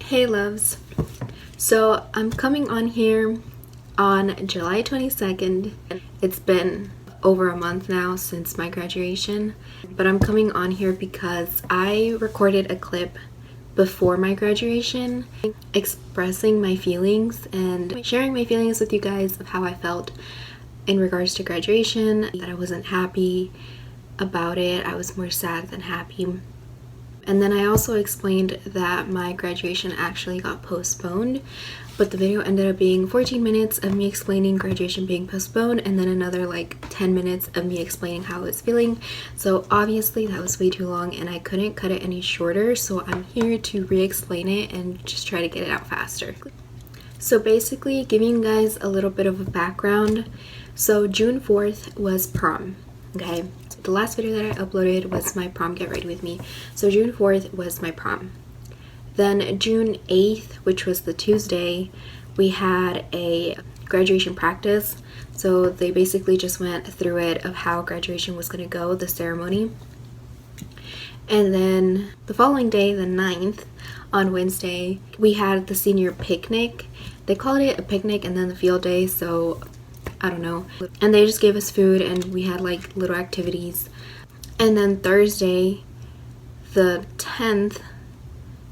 Hey loves, so I'm coming on here on July 22nd. It's been over a month now since my graduation, but I'm coming on here because I recorded a clip before my graduation expressing my feelings and sharing my feelings with you guys of how I felt in regards to graduation, that I wasn't happy about it. I was more sad than happy. And then I also explained that my graduation actually got postponed, but the video ended up being 14 minutes of me explaining graduation being postponed and then another like 10 minutes of me explaining how I was feeling. So obviously that was way too long and I couldn't cut it any shorter, so I'm here to re-explain it and just try to get it out faster. So basically, giving you guys a little bit of a background. So June 4th was prom, okay? The last video that I uploaded was my prom get ready with me. So June 4th was my prom. Then June 8th, which was the Tuesday, we had a graduation practice. So they basically just went through it of how graduation was going to go, the ceremony. And then the following day, the 9th, on Wednesday, we had the senior picnic. They called it a picnic and then the field day, so I don't know. And they just gave us food and we had like little activities. And then Thursday, the 10th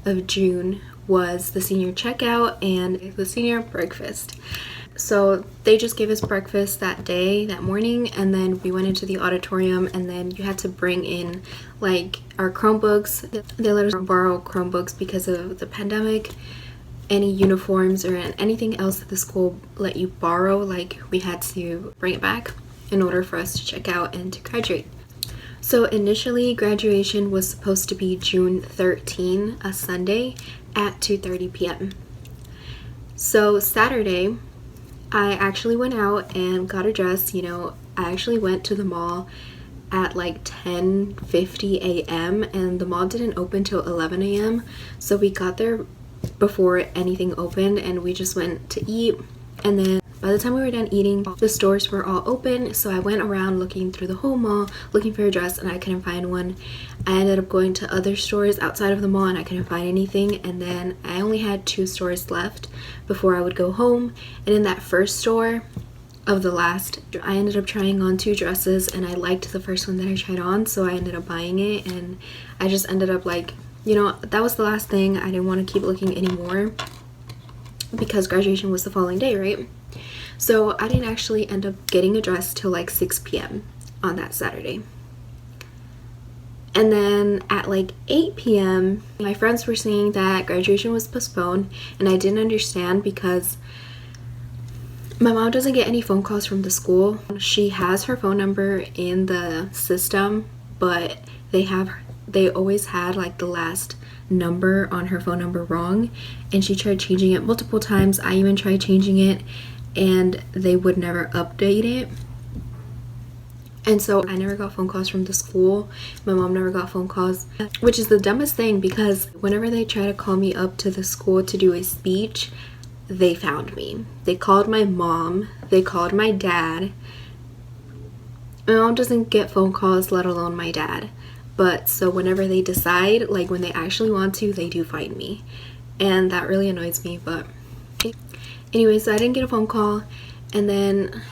of June, was the senior checkout and the senior breakfast. So they just gave us breakfast that day, that morning, and then we went into the auditorium, and then you had to bring in like our Chromebooks. They let us borrow Chromebooks because of the pandemic. Any uniforms or anything else that the school let you borrow, like we had to bring it back in order for us to check out and to graduate. So initially graduation was supposed to be June 13, a Sunday at 2:30 p.m. So Saturday, I actually went out and got a dress. I actually went to the mall at like 10:50 a.m. and the mall didn't open till 11 a.m. So we got there before anything opened and we just went to eat, and then by the time we were done eating, the stores were all open. So I went around looking through the whole mall looking for a dress and I couldn't find one. I ended up going to other stores outside of the mall and I couldn't find anything, and then I only had 2 stores left before I would go home. And in that first store of the last, I ended up trying on 2 dresses and I liked the first one that I tried on, so I ended up buying it. And I just ended up like, that was the last thing. I didn't want to keep looking anymore because graduation was the following day, right? So I didn't actually end up getting a dress till like 6 p.m. on that Saturday. And then at like 8 p.m. my friends were saying that graduation was postponed, and I didn't understand because my mom doesn't get any phone calls from the school. She has her phone number in the system, but they always had like the last number on her phone number wrong, and she tried changing it multiple times. I even tried changing it and they would never update it. And so I never got phone calls from the school. My mom never got phone calls, which is the dumbest thing because whenever they try to call me up to the school to do a speech, they found me. They called my mom, they called my dad. My mom doesn't get phone calls, let alone my dad. But so whenever they decide, like when they actually want to, they do find me. And that really annoys me. But anyway, so I didn't get a phone call. And then,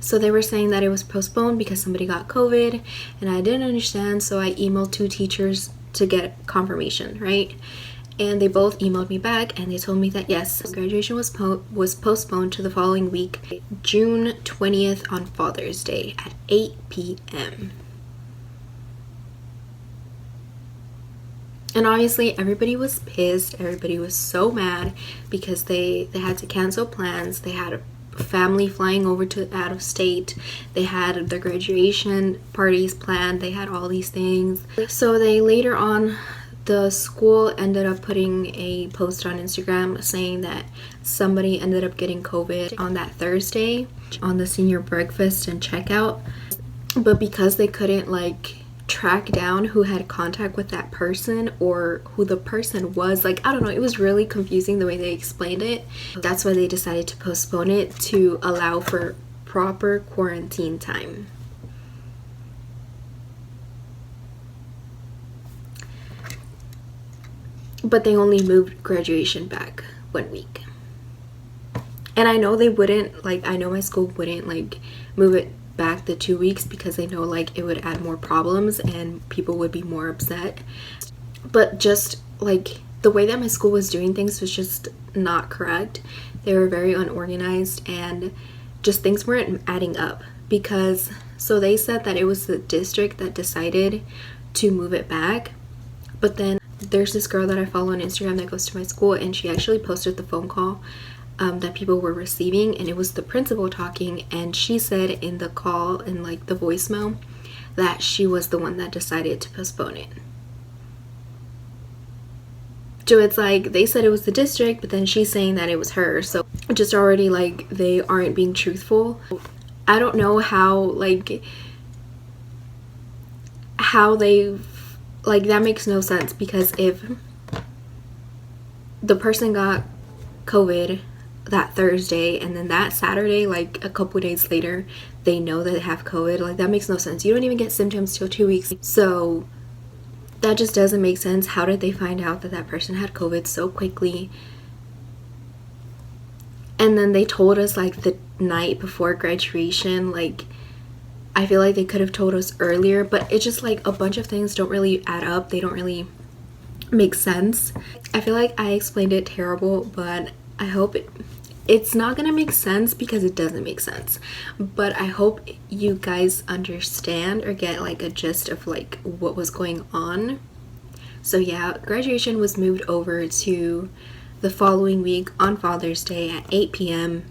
so they were saying that it was postponed because somebody got COVID. And I didn't understand, so I emailed 2 teachers to get confirmation, right? And they both emailed me back and they told me that yes, graduation was postponed to the following week, June 20th on Father's Day at 8 p.m. And obviously everybody was pissed. Everybody was so mad because they had to cancel plans. They had a family flying over to out of state. They had their graduation parties planned. They had all these things. So they later on, the school ended up putting a post on Instagram saying that somebody ended up getting COVID on that Thursday on the senior breakfast and checkout. But because they couldn't like track down who had contact with that person or who the person was, like I don't know, it was really confusing the way they explained it. That's why they decided to postpone it to allow for proper quarantine time. but they only moved graduation back 1 week. And I know they wouldn't, like, I know my school wouldn't, like, move it back the 2 weeks because they know, like, it would add more problems and people would be more upset. But just, like, the way that my school was doing things was just not correct. They were very unorganized and just things weren't adding up because, so they said that it was the district that decided to move it back. But then there's this girl that I follow on Instagram that goes to my school, and she actually posted the phone call that people were receiving, and it was the principal talking, and she said in the call, in like the voicemail, that she was the one that decided to postpone it. So it's like they said it was the district, but then she's saying that it was her. So just already, like, they aren't being truthful. I don't know how, like, how they, like, that makes no sense, because if the person got COVID that Thursday and then that Saturday, like a couple days later, they know that they have COVID, like, that makes no sense. You don't even get symptoms till 2 weeks. So that just doesn't make sense. How did they find out that that person had COVID so quickly? And then they told us, like, the night before graduation. Like, I feel like they could have told us earlier, but it's just like a bunch of things don't really add up. They don't really make sense. I feel like I explained it terrible, but I hope it's not gonna make sense because it doesn't make sense. But I hope you guys understand or get, like, a gist of, like, what was going on. So yeah, graduation was moved over to the following week on Father's Day at 8 p.m.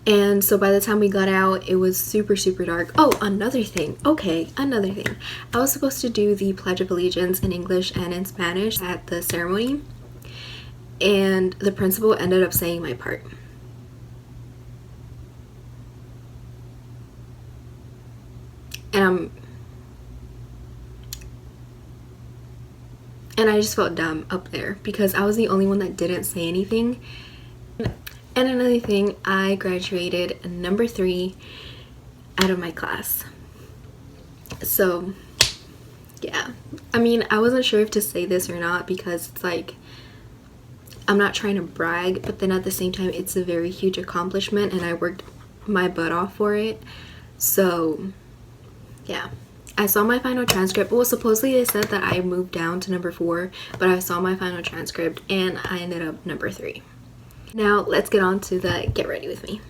And so by the time we got out, it was super, super dark. Oh, another thing. I was supposed to do the Pledge of Allegiance in English and in Spanish at the ceremony. And the principal ended up saying my part. And I just felt dumb up there because I was the only one that didn't say anything. And another thing, I graduated number 3 out of my class. So yeah, I mean, I wasn't sure if to say this or not because it's like, I'm not trying to brag, but then at the same time, it's a very huge accomplishment and I worked my butt off for it. So yeah, I saw my final transcript. Well, supposedly they said that I moved down to number 4, but I saw my final transcript and I ended up number 3. Now let's get on to the get ready with me.